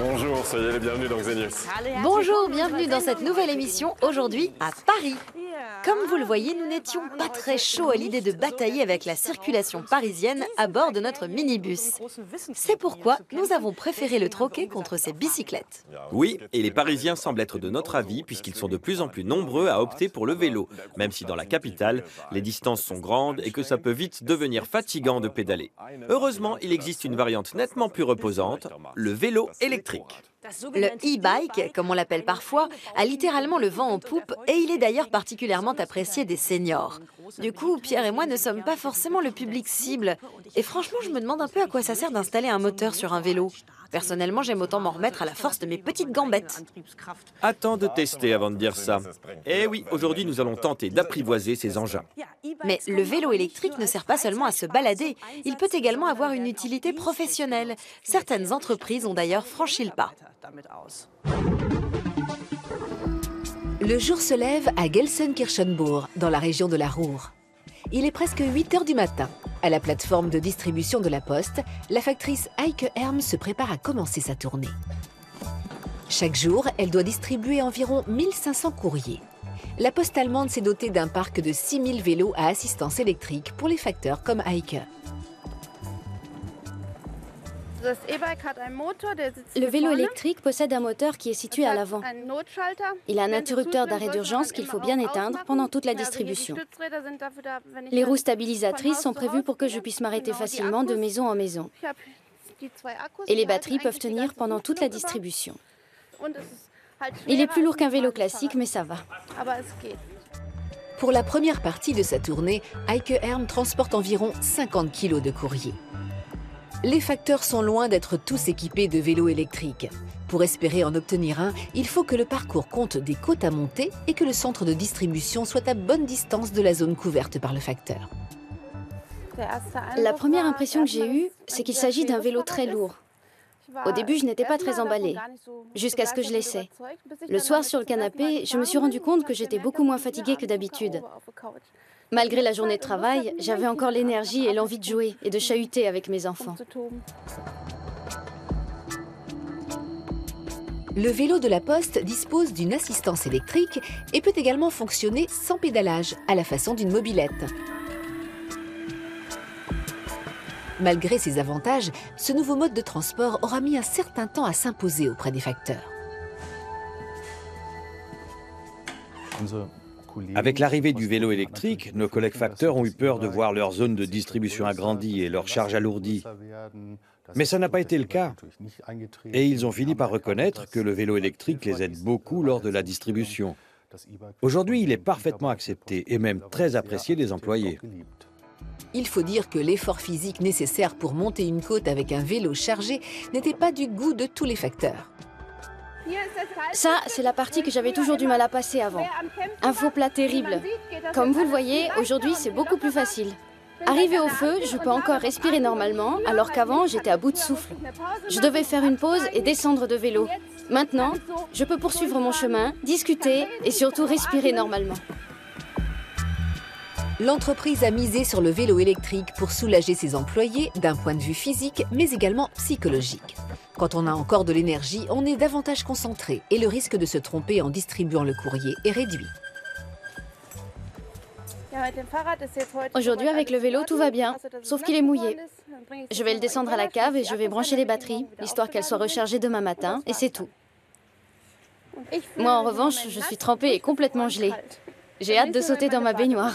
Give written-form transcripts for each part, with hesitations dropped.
Bonjour, soyez les bienvenus dans Xenius. Bonjour, bienvenue dans cette nouvelle émission, aujourd'hui à Paris. Comme vous le voyez, nous n'étions pas très chauds à l'idée de batailler avec la circulation parisienne à bord de notre minibus. C'est pourquoi nous avons préféré le troquer contre ces bicyclettes. Oui, et les Parisiens semblent être de notre avis puisqu'ils sont de plus en plus nombreux à opter pour le vélo, même si dans la capitale, les distances sont grandes et que ça peut vite devenir fatigant de pédaler. Heureusement, il existe une variante nettement plus reposante, le vélo électrique. Le e-bike, comme on l'appelle parfois, a littéralement le vent en poupe et il est d'ailleurs particulièrement apprécié des seniors. Du coup, Pierre et moi ne sommes pas forcément le public cible. Et franchement, je me demande un peu à quoi ça sert d'installer un moteur sur un vélo. Personnellement, j'aime autant m'en remettre à la force de mes petites gambettes. Attends de tester avant de dire ça. Eh oui, aujourd'hui nous allons tenter d'apprivoiser ces engins. Mais le vélo électrique ne sert pas seulement à se balader, il peut également avoir une utilité professionnelle. Certaines entreprises ont d'ailleurs franchi le pas. Le jour se lève à Gelsenkirchenbourg, dans la région de la Ruhr. Il est presque 8 heures du matin. À la plateforme de distribution de la Poste, la factrice Heike Herm se prépare à commencer sa tournée. Chaque jour, elle doit distribuer environ 1500 courriers. La Poste allemande s'est dotée d'un parc de 6000 vélos à assistance électrique pour les facteurs comme Heike. Le vélo électrique possède un moteur qui est situé à l'avant. Il a un interrupteur d'arrêt d'urgence qu'il faut bien éteindre pendant toute la distribution. Les roues stabilisatrices sont prévues pour que je puisse m'arrêter facilement de maison en maison. Et les batteries peuvent tenir pendant toute la distribution. Il est plus lourd qu'un vélo classique, mais ça va. Pour la première partie de sa tournée, Heike Herm transporte environ 50 kg de courrier. Les facteurs sont loin d'être tous équipés de vélos électriques. Pour espérer en obtenir un, il faut que le parcours compte des côtes à monter et que le centre de distribution soit à bonne distance de la zone couverte par le facteur. La première impression que j'ai eue, c'est qu'il s'agit d'un vélo très lourd. Au début, je n'étais pas très emballée, jusqu'à ce que je l'essaie. Le soir, sur le canapé, je me suis rendu compte que j'étais beaucoup moins fatiguée que d'habitude. Malgré la journée de travail, j'avais encore l'énergie et l'envie de jouer et de chahuter avec mes enfants. Le vélo de la Poste dispose d'une assistance électrique et peut également fonctionner sans pédalage, à la façon d'une mobilette. Malgré ses avantages, ce nouveau mode de transport aura mis un certain temps à s'imposer auprès des facteurs. Avec l'arrivée du vélo électrique, nos collègues facteurs ont eu peur de voir leur zone de distribution agrandie et leur charge alourdie. Mais ça n'a pas été le cas. Et ils ont fini par reconnaître que le vélo électrique les aide beaucoup lors de la distribution. Aujourd'hui, il est parfaitement accepté et même très apprécié des employés. Il faut dire que l'effort physique nécessaire pour monter une côte avec un vélo chargé n'était pas du goût de tous les facteurs. Ça, c'est la partie que j'avais toujours du mal à passer avant. Un faux plat terrible. Comme vous le voyez, aujourd'hui, c'est beaucoup plus facile. Arrivé au feu, je peux encore respirer normalement, alors qu'avant, j'étais à bout de souffle. Je devais faire une pause et descendre de vélo. Maintenant, je peux poursuivre mon chemin, discuter et surtout respirer normalement. L'entreprise a misé sur le vélo électrique pour soulager ses employés d'un point de vue physique, mais également psychologique. Quand on a encore de l'énergie, on est davantage concentré et le risque de se tromper en distribuant le courrier est réduit. Aujourd'hui, avec le vélo, tout va bien, sauf qu'il est mouillé. Je vais le descendre à la cave et je vais brancher les batteries, histoire qu'elles soient rechargées demain matin, et c'est tout. Moi, en revanche, je suis trempée et complètement gelée. J'ai hâte de sauter dans ma baignoire.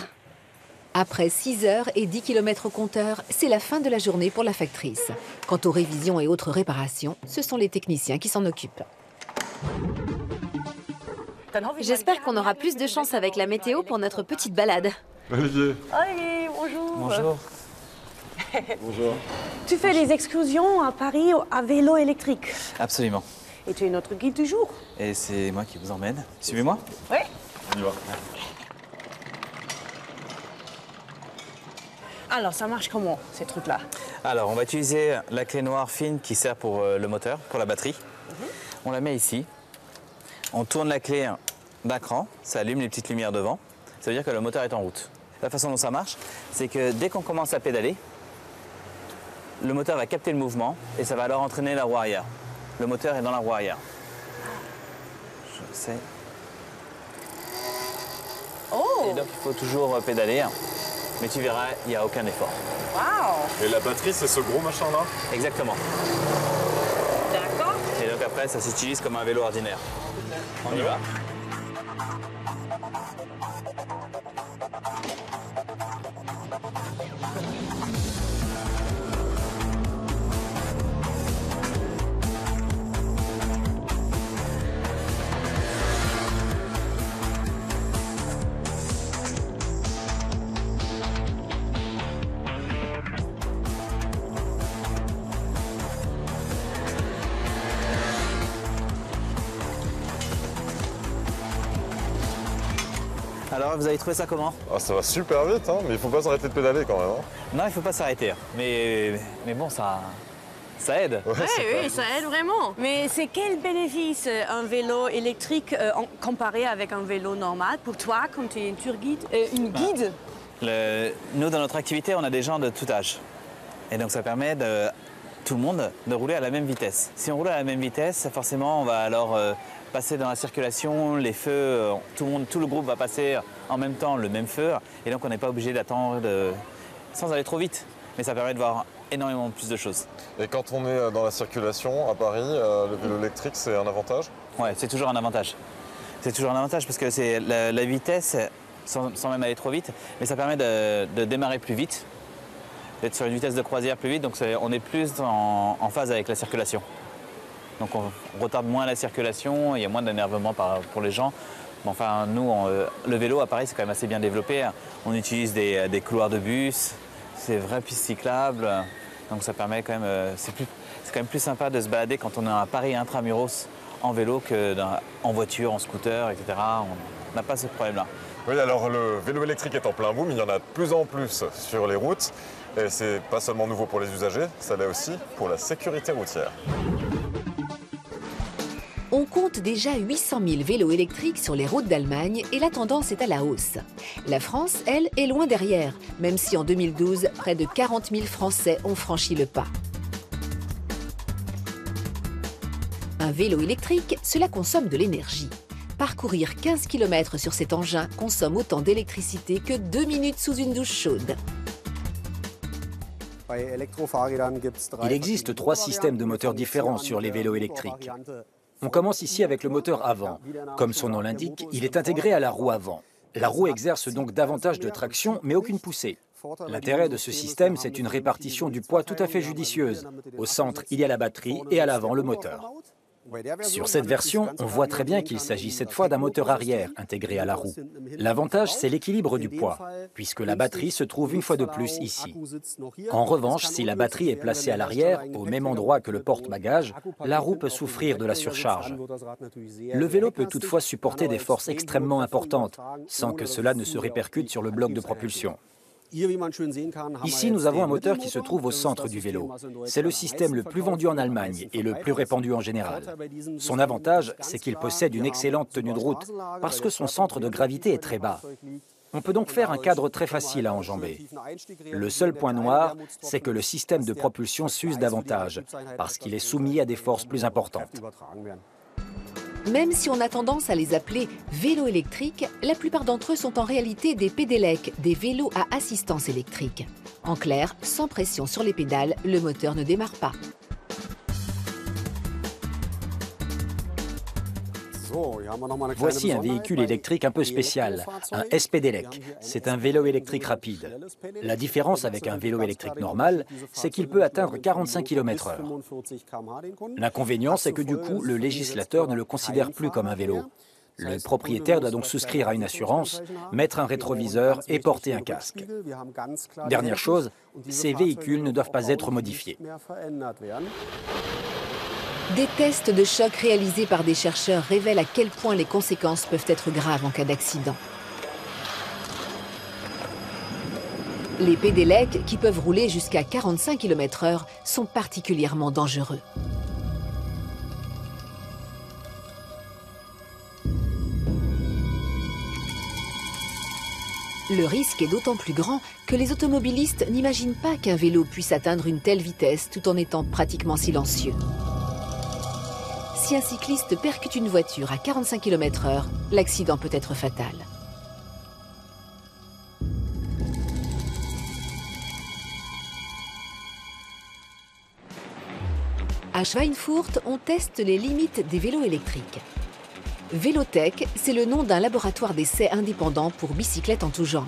Après 6 heures et 10 km au compteur, c'est la fin de la journée pour la factrice. Quant aux révisions et autres réparations, ce sont les techniciens qui s'en occupent. J'espère qu'on aura plus de chance avec la météo pour notre petite balade. Olivier. Olivier, bonjour. Bonjour. Bonjour. Tu fais des excursions à Paris à vélo électrique. Absolument. Et tu es notre guide du jour. Et c'est moi qui vous emmène. Suivez-moi. Oui. On y va. Alors, ça marche comment, ces trucs-là? Alors, on va utiliser la clé noire fine qui sert pour le moteur, pour la batterie. On la met ici. On tourne la clé d'un cran, ça allume les petites lumières devant. Ça veut dire que le moteur est en route. La façon dont ça marche, c'est que dès qu'on commence à pédaler, le moteur va capter le mouvement et ça va alors entraîner la roue arrière. le moteur est dans la roue arrière. Je sais. Et donc il faut toujours pédaler, mais tu verras, il n'y a aucun effort. Et la batterie, c'est ce gros machin-là? Exactement. D'accord. Et donc après, ça s'utilise comme un vélo ordinaire. On y va? Alors, vous avez trouvé ça comment? Ah, ça va super vite, hein, mais il faut pas s'arrêter de pédaler quand même. Hein. Non, il ne faut pas s'arrêter. Mais bon, ça aide. Ouais, Oui, ça aide vraiment. Mais c'est quel bénéfice un vélo électrique comparé avec un vélo normal pour toi quand tu es une guide? Nous, dans notre activité, on a des gens de tout âge. Et donc, ça permet tout le monde de rouler à la même vitesse. Si on roule à la même vitesse, forcément, on va alors passer dans la circulation, les feux, tout le groupe va passer en même temps le même feu. Et donc, on n'est pas obligé d'attendre sans aller trop vite. Mais ça permet de voir énormément plus de choses. Et quand on est dans la circulation à Paris, le vélo électrique, c'est un avantage? Ouais, c'est toujours un avantage. C'est toujours un avantage parce que c'est la vitesse, sans même aller trop vite, mais ça permet de démarrer plus vite, d'être sur une vitesse de croisière plus vite, donc on est plus en phase avec la circulation. Donc on retarde moins la circulation, il y a moins d'énervement pour les gens. Mais enfin, nous, le vélo à Paris, c'est quand même assez bien développé. On utilise des couloirs de bus, c'est vraies pistes cyclables, donc ça permet quand même, c'est quand même plus sympa de se balader quand on est à Paris intramuros en vélo qu'en voiture, en scooter, etc. On n'a pas ce problème-là. Oui, alors le vélo électrique est en plein boom, il y en a de plus en plus sur les routes. Et c'est pas seulement nouveau pour les usagers, ça l'est aussi pour la sécurité routière. On compte déjà 800 000 vélos électriques sur les routes d'Allemagne et la tendance est à la hausse. La France, elle, est loin derrière, même si en 2012, près de 40 000 Français ont franchi le pas. Un vélo électrique, cela consomme de l'énergie. Parcourir 15 km sur cet engin consomme autant d'électricité que 2 minutes sous une douche chaude. Il existe 3 systèmes de moteurs différents sur les vélos électriques. On commence ici avec le moteur avant. Comme son nom l'indique, il est intégré à la roue avant. La roue exerce donc davantage de traction, mais aucune poussée. L'intérêt de ce système, c'est une répartition du poids tout à fait judicieuse. Au centre, il y a la batterie et à l'avant, le moteur. Sur cette version, on voit très bien qu'il s'agit cette fois d'un moteur arrière intégré à la roue. L'avantage, c'est l'équilibre du poids, puisque la batterie se trouve une fois de plus ici. En revanche, si la batterie est placée à l'arrière, au même endroit que le porte-bagages, la roue peut souffrir de la surcharge. Le vélo peut toutefois supporter des forces extrêmement importantes, sans que cela ne se répercute sur le bloc de propulsion. Ici, nous avons un moteur qui se trouve au centre du vélo. C'est le système le plus vendu en Allemagne et le plus répandu en général. Son avantage, c'est qu'il possède une excellente tenue de route, parce que son centre de gravité est très bas. On peut donc faire un cadre très facile à enjamber. Le seul point noir, c'est que le système de propulsion s'use davantage, parce qu'il est soumis à des forces plus importantes. Même si on a tendance à les appeler vélos électriques, la plupart d'entre eux sont en réalité des pédélec, des vélos à assistance électrique. En clair, sans pression sur les pédales, le moteur ne démarre pas. Voici un véhicule électrique un peu spécial, un S-Pedelec. C'est un vélo électrique rapide. La différence avec un vélo électrique normal, c'est qu'il peut atteindre 45 km/h. L'inconvénient, c'est que du coup, le législateur ne le considère plus comme un vélo. Le propriétaire doit donc souscrire à une assurance, mettre un rétroviseur et porter un casque. Dernière chose, ces véhicules ne doivent pas être modifiés. Des tests de choc réalisés par des chercheurs révèlent à quel point les conséquences peuvent être graves en cas d'accident. Les pédélec, qui peuvent rouler jusqu'à 45 km/h, sont particulièrement dangereux. Le risque est d'autant plus grand que les automobilistes n'imaginent pas qu'un vélo puisse atteindre une telle vitesse tout en étant pratiquement silencieux. Si un cycliste percute une voiture à 45 km/h, l'accident peut être fatal. À Schweinfurt, on teste les limites des vélos électriques. Vélotech, c'est le nom d'un laboratoire d'essais indépendant pour bicyclettes en tout genre.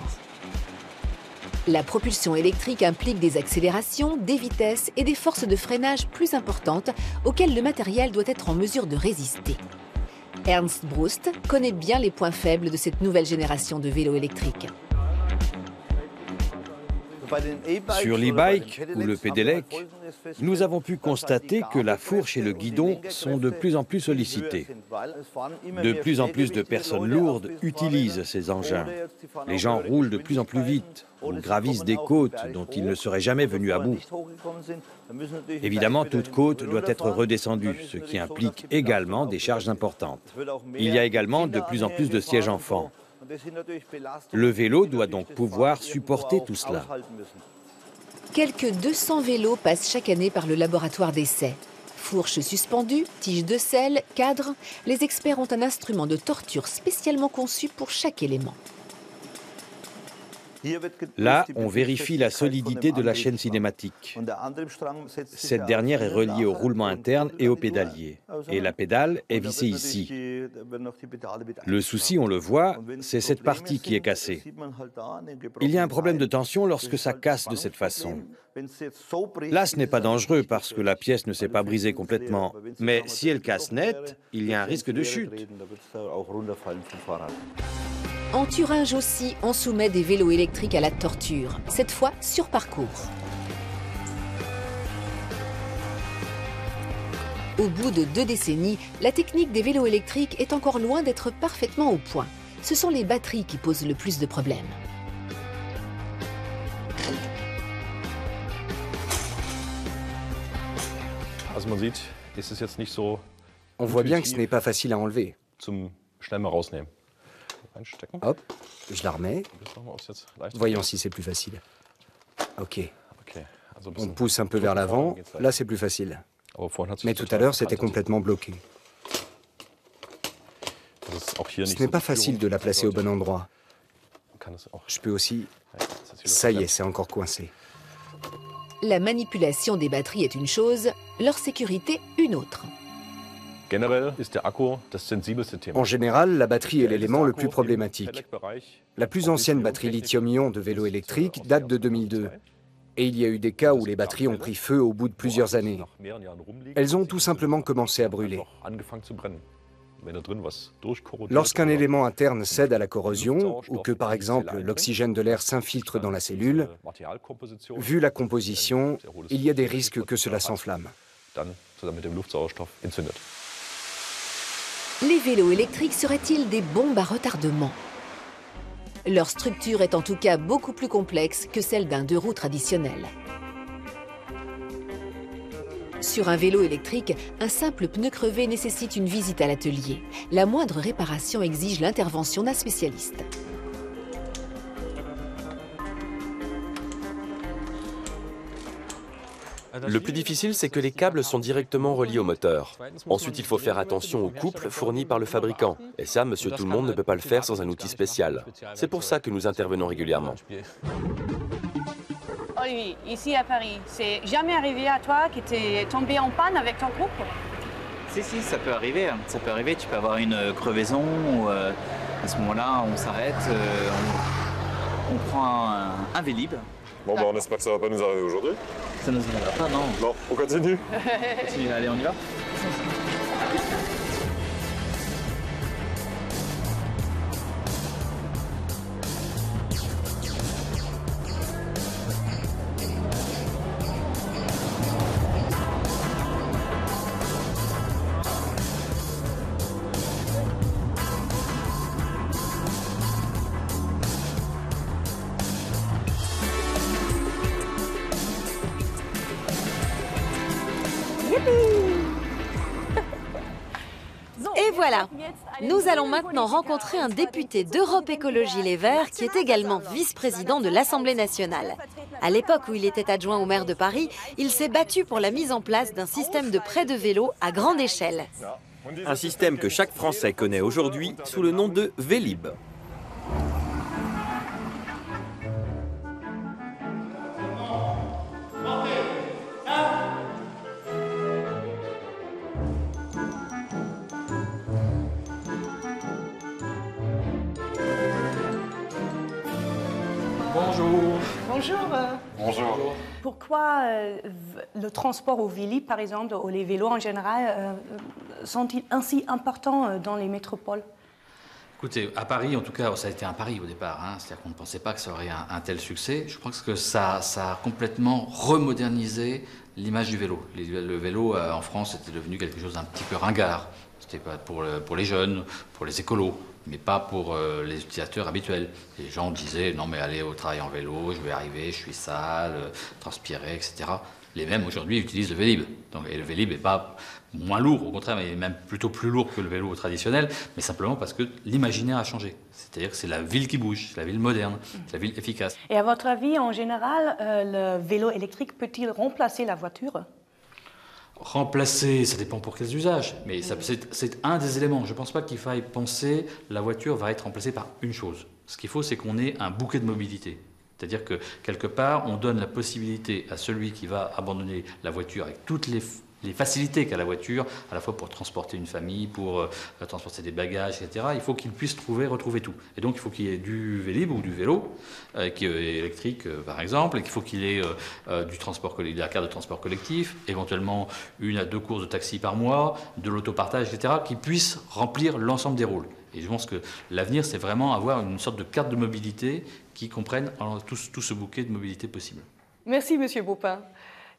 La propulsion électrique implique des accélérations, des vitesses et des forces de freinage plus importantes auxquelles le matériel doit être en mesure de résister. Ernst Brust connaît bien les points faibles de cette nouvelle génération de vélos électriques. Sur l'e-bike ou le pedelec, nous avons pu constater que la fourche et le guidon sont de plus en plus sollicités. De plus en plus de personnes lourdes utilisent ces engins. Les gens roulent de plus en plus vite ou gravissent des côtes dont ils ne seraient jamais venus à bout. Évidemment, toute côte doit être redescendue, ce qui implique également des charges importantes. Il y a également de plus en plus de sièges enfants. Le vélo doit donc pouvoir supporter tout cela. Quelques 200 vélos passent chaque année par le laboratoire d'essai. Fourches suspendues, tiges de selle, cadres, les experts ont un instrument de torture spécialement conçu pour chaque élément. Là, on vérifie la solidité de la chaîne cinématique. Cette dernière est reliée au roulement interne et au pédalier. Et la pédale est vissée ici. Le souci, on le voit, c'est cette partie qui est cassée. Il y a un problème de tension lorsque ça casse de cette façon. Là, ce n'est pas dangereux parce que la pièce ne s'est pas brisée complètement. Mais si elle casse net, il y a un risque de chute. En Thuringe aussi, on soumet des vélos électriques à la torture, cette fois sur parcours. Au bout de 2 décennies, la technique des vélos électriques est encore loin d'être parfaitement au point. Ce sont les batteries qui posent le plus de problèmes. On voit bien que ce n'est pas facile à enlever. Hop, je la remets. Voyons si c'est plus facile. Ok. On pousse un peu vers l'avant. Là, c'est plus facile. Mais tout à l'heure, c'était complètement bloqué. Ce n'est pas facile de la placer au bon endroit. Je peux aussi... Ça y est, c'est encore coincé. La manipulation des batteries est une chose, leur sécurité une autre. En général, la batterie est l'élément le plus problématique. La plus ancienne batterie lithium-ion de vélo électrique date de 2002. Et il y a eu des cas où les batteries ont pris feu au bout de plusieurs années. Elles ont tout simplement commencé à brûler. Lorsqu'un élément interne cède à la corrosion, ou que par exemple l'oxygène de l'air s'infiltre dans la cellule, vu la composition, il y a des risques que cela s'enflamme. Les vélos électriques seraient-ils des bombes à retardement? Leur structure est en tout cas beaucoup plus complexe que celle d'un 2 roues traditionnel. Sur un vélo électrique, un simple pneu crevé nécessite une visite à l'atelier. La moindre réparation exige l'intervention d'un spécialiste. Le plus difficile, c'est que les câbles sont directement reliés au moteur. Ensuite, il faut faire attention au couple fourni par le fabricant. Et ça, monsieur tout le monde ne peut pas le faire sans un outil spécial. C'est pour ça que nous intervenons régulièrement. Olivier, ici à Paris, c'est jamais arrivé à toi que tu es tombé en panne avec ton groupe? Si, ça peut arriver. Ça peut arriver, tu peux avoir une crevaison ou à ce moment-là, on s'arrête, on prend un Vélib. Bon, bah on espère que ça va pas nous arriver aujourd'hui. Ça nous arrivera pas, non? Non, on continue. Allez, on y va. Et voilà, nous allons maintenant rencontrer un député d'Europe Écologie Les Verts qui est également vice-président de l'Assemblée nationale. À l'époque où il était adjoint au maire de Paris, il s'est battu pour la mise en place d'un système de prêt de vélo à grande échelle. Un système que chaque Français connaît aujourd'hui sous le nom de Vélib. Bonjour. Bonjour. Bonjour. Pourquoi le transport au Vélib, par exemple, ou les vélos en général, sont-ils ainsi importants dans les métropoles? Écoutez, à Paris, en tout cas, ça a été un pari au départ. C'est-à-dire qu'on ne pensait pas que ça aurait un tel succès. Je pense que ça a complètement remodernisé l'image du vélo. Le vélo, en France, était devenu quelque chose d'un petit peu ringard. C'était pas pour les jeunes, pour les écolos, mais pas pour les utilisateurs habituels. Les gens disaient, non mais aller au travail en vélo, je vais arriver, je suis sale, transpirer, etc. Les mêmes aujourd'hui utilisent le Vélib. Et le Vélib n'est pas moins lourd, au contraire, mais même plutôt plus lourd que le vélo traditionnel, mais simplement parce que l'imaginaire a changé. C'est-à-dire que c'est la ville qui bouge, c'est la ville moderne, c'est la ville efficace. Et à votre avis, en général, le vélo électrique peut-il remplacer la voiture? Remplacer, ça dépend pour quels usages, mais c'est un des éléments. Je ne pense pas qu'il faille penser la voiture va être remplacée par une chose. Ce qu'il faut, c'est qu'on ait un bouquet de mobilité. C'est-à-dire que, quelque part, on donne la possibilité à celui qui va abandonner la voiture avec toutes les facilités qu'a la voiture, à la fois pour transporter une famille, pour transporter des bagages, etc. Il faut qu'il puisse retrouver tout. Et donc, il faut qu'il y ait du Vélib ou du vélo, qui est électrique, par exemple, et qu'il faut qu'il ait de la carte de transport collectif, éventuellement 1 à 2 courses de taxi par mois, de l'autopartage, etc., qui puisse remplir l'ensemble des rôles. Et je pense que l'avenir, c'est vraiment avoir une sorte de carte de mobilité qui comprenne tout ce bouquet de mobilité possible. Merci, Monsieur Baupin.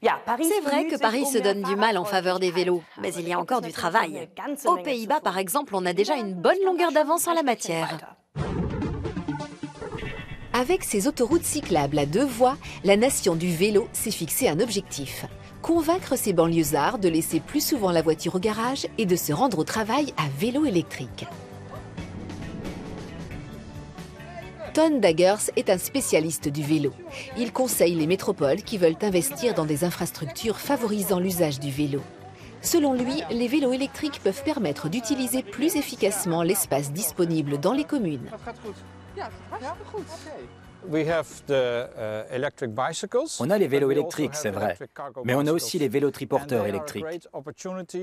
C'est vrai que Paris se donne du mal en faveur des vélos, mais il y a encore du travail. Aux Pays-Bas, par exemple, on a déjà une bonne longueur d'avance en la matière. Avec ses autoroutes cyclables à 2 voies, la nation du vélo s'est fixé un objectif. Convaincre ses banlieusards de laisser plus souvent la voiture au garage et de se rendre au travail à vélo électrique. Ton Daggers est un spécialiste du vélo. Il conseille les métropoles qui veulent investir dans des infrastructures favorisant l'usage du vélo. Selon lui, les vélos électriques peuvent permettre d'utiliser plus efficacement l'espace disponible dans les communes. On a les vélos électriques, c'est vrai, mais on a aussi les vélos triporteurs électriques.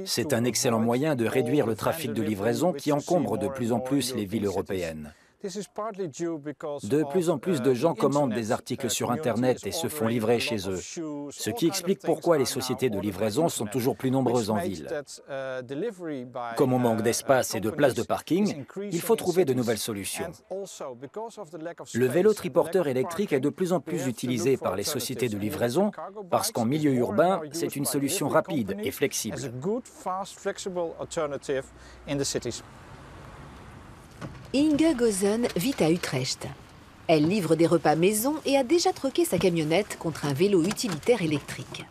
C'est un excellent moyen de réduire le trafic de livraison qui encombre de plus en plus les villes européennes. De plus en plus de gens commandent des articles sur Internet et se font livrer chez eux, ce qui explique pourquoi les sociétés de livraison sont toujours plus nombreuses en ville. Comme on manque d'espace et de places de parking, il faut trouver de nouvelles solutions. Le vélo triporteur électrique est de plus en plus utilisé par les sociétés de livraison parce qu'en milieu urbain, c'est une solution rapide et flexible. Inge Gozen vit à Utrecht. Elle livre des repas maison et a déjà troqué sa camionnette contre un vélo utilitaire électrique.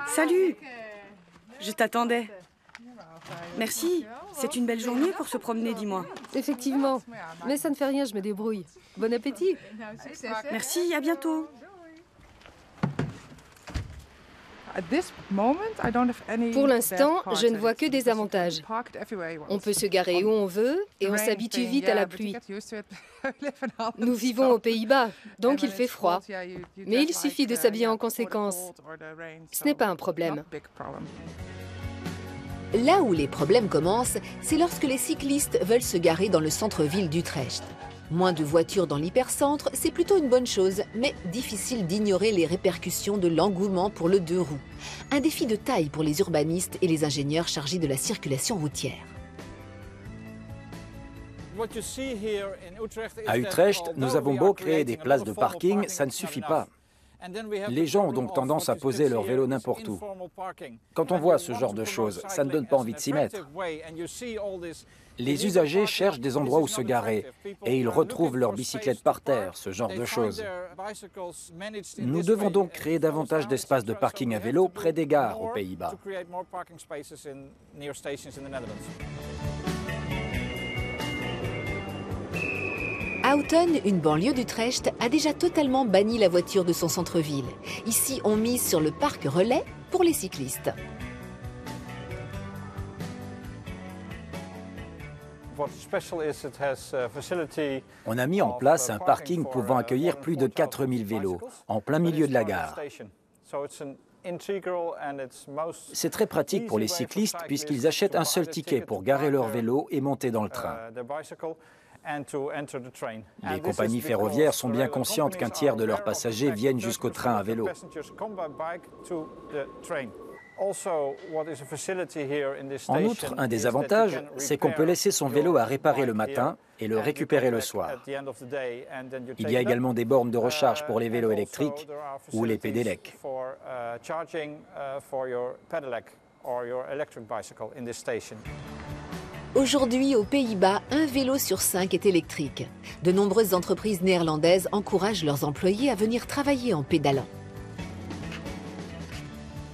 Salut! Je t'attendais. Merci. C'est une belle journée pour se promener, dis-moi. Effectivement. Mais ça ne fait rien, je me débrouille. Bon appétit. Merci, à bientôt. Pour l'instant, je ne vois que des avantages. On peut se garer où on veut et on s'habitue vite à la pluie. Nous vivons aux Pays-Bas, donc il fait froid. Mais il suffit de s'habiller en conséquence. Ce n'est pas un problème. Là où les problèmes commencent, c'est lorsque les cyclistes veulent se garer dans le centre-ville d'Utrecht. Moins de voitures dans l'hypercentre, c'est plutôt une bonne chose, mais difficile d'ignorer les répercussions de l'engouement pour le 2 roues. Un défi de taille pour les urbanistes et les ingénieurs chargés de la circulation routière. À Utrecht, nous avons beau créer des places de parking, ça ne suffit pas. Les gens ont donc tendance à poser leur vélo n'importe où. Quand on voit ce genre de choses, ça ne donne pas envie de s'y mettre. Les usagers cherchent des endroits où se garer et ils retrouvent leurs bicyclettes par terre, ce genre de choses. Nous devons donc créer davantage d'espaces de parking à vélo près des gares aux Pays-Bas. Houten, une banlieue d'Utrecht, a déjà totalement banni la voiture de son centre-ville. Ici, on mise sur le parc relais pour les cyclistes. On a mis en place un parking pouvant accueillir plus de 4000 vélos, en plein milieu de la gare. C'est très pratique pour les cyclistes puisqu'ils achètent un seul ticket pour garer leur vélo et monter dans le train. Les compagnies ferroviaires sont bien conscientes qu'un tiers de leurs passagers viennent jusqu'au train à vélo. En outre, un des avantages, c'est qu'on peut laisser son vélo à réparer le matin et le récupérer le soir. Il y a également des bornes de recharge pour les vélos électriques ou les pédélec. Aujourd'hui, aux Pays-Bas, un vélo sur 5 est électrique. De nombreuses entreprises néerlandaises encouragent leurs employés à venir travailler en pédalant.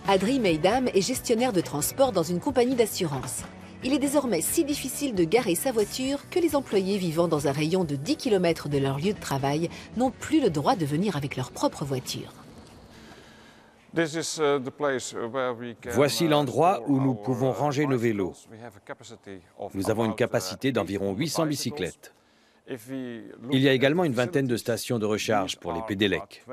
Adrie Meidam est gestionnaire de transport dans une compagnie d'assurance. Il est désormais si difficile de garer sa voiture que les employés vivant dans un rayon de 10 km de leur lieu de travail n'ont plus le droit de venir avec leur propre voiture. Voici l'endroit où nous pouvons ranger nos vélos. Nous avons une capacité d'environ 800 bicyclettes. Il y a également une vingtaine de stations de recharge pour les pédélec.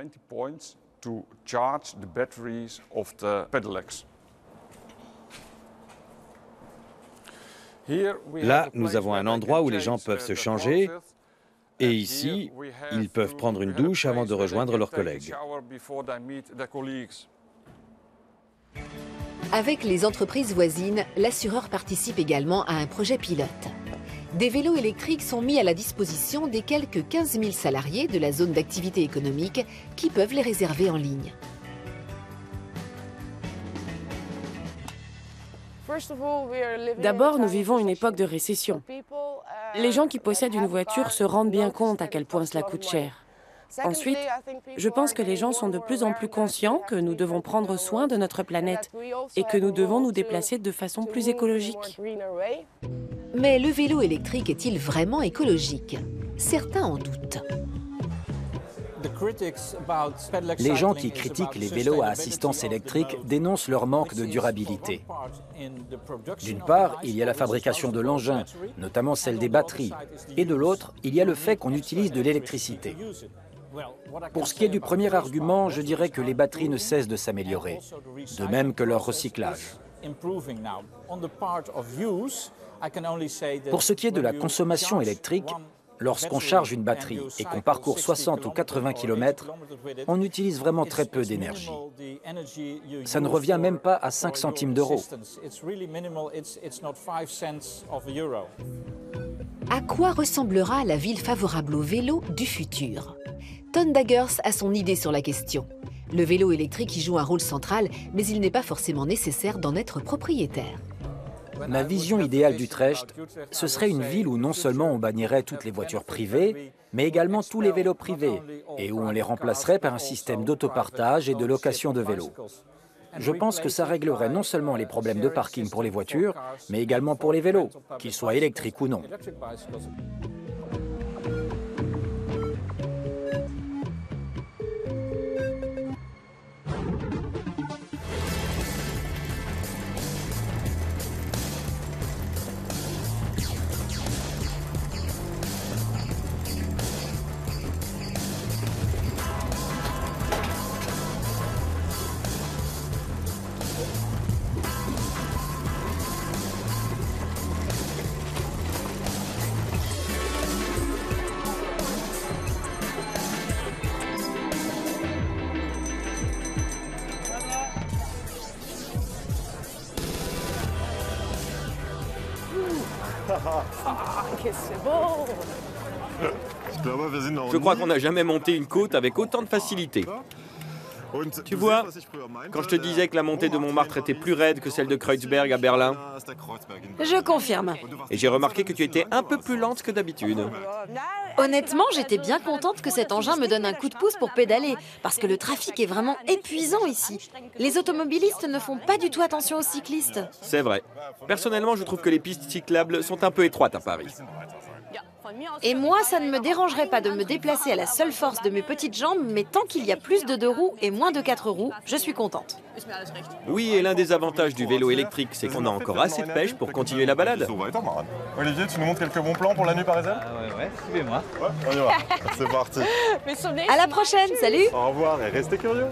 Là, nous avons un endroit où les gens peuvent se changer. Et ici, ils peuvent prendre une douche avant de rejoindre leurs collègues. Avec les entreprises voisines, l'assureur participe également à un projet pilote. Des vélos électriques sont mis à la disposition des quelques 15 000 salariés de la zone d'activité économique qui peuvent les réserver en ligne. D'abord, nous vivons une époque de récession. Les gens qui possèdent une voiture se rendent bien compte à quel point cela coûte cher. Ensuite, je pense que les gens sont de plus en plus conscients que nous devons prendre soin de notre planète et que nous devons nous déplacer de façon plus écologique. Mais le vélo électrique est-il vraiment écologique? Certains en doutent. Les gens qui critiquent les vélos à assistance électrique dénoncent leur manque de durabilité. D'une part, il y a la fabrication de l'engin, notamment celle des batteries, et de l'autre, il y a le fait qu'on utilise de l'électricité. Pour ce qui est du premier argument, je dirais que les batteries ne cessent de s'améliorer, de même que leur recyclage. Pour ce qui est de la consommation électrique, lorsqu'on charge une batterie et qu'on parcourt 60 ou 80 km, on utilise vraiment très peu d'énergie. Ça ne revient même pas à 5 centimes d'euros. À quoi ressemblera la ville favorable au vélo du futur? Ton Daggers a son idée sur la question. Le vélo électrique y joue un rôle central, mais il n'est pas forcément nécessaire d'en être propriétaire. Ma vision idéale d'Utrecht, ce serait une ville où non seulement on bannirait toutes les voitures privées, mais également tous les vélos privés, et où on les remplacerait par un système d'autopartage et de location de vélos. Je pense que ça réglerait non seulement les problèmes de parking pour les voitures, mais également pour les vélos, qu'ils soient électriques ou non. C'est beau! Je crois qu'on n'a jamais monté une côte avec autant de facilité. Tu vois, quand je te disais que la montée de Montmartre était plus raide que celle de Kreuzberg à Berlin, Je confirme. et j'ai remarqué que tu étais un peu plus lente que d'habitude. Honnêtement, j'étais bien contente que cet engin me donne un coup de pouce pour pédaler, parce que le trafic est vraiment épuisant ici. Les automobilistes ne font pas du tout attention aux cyclistes. C'est vrai. Personnellement, je trouve que les pistes cyclables sont un peu étroites à Paris. Et moi, ça ne me dérangerait pas de me déplacer à la seule force de mes petites jambes, mais tant qu'il y a plus de 2 roues et moins de 4 roues, je suis contente. Oui, et l'un des avantages du vélo électrique, c'est qu'on a encore assez de pêche pour continuer la balade. Olivier, tu nous montres quelques bons plans pour la nuit parisienne? Ouais, suivez-moi. Ouais, on y va. C'est parti. À la prochaine, salut! Au revoir et restez curieux.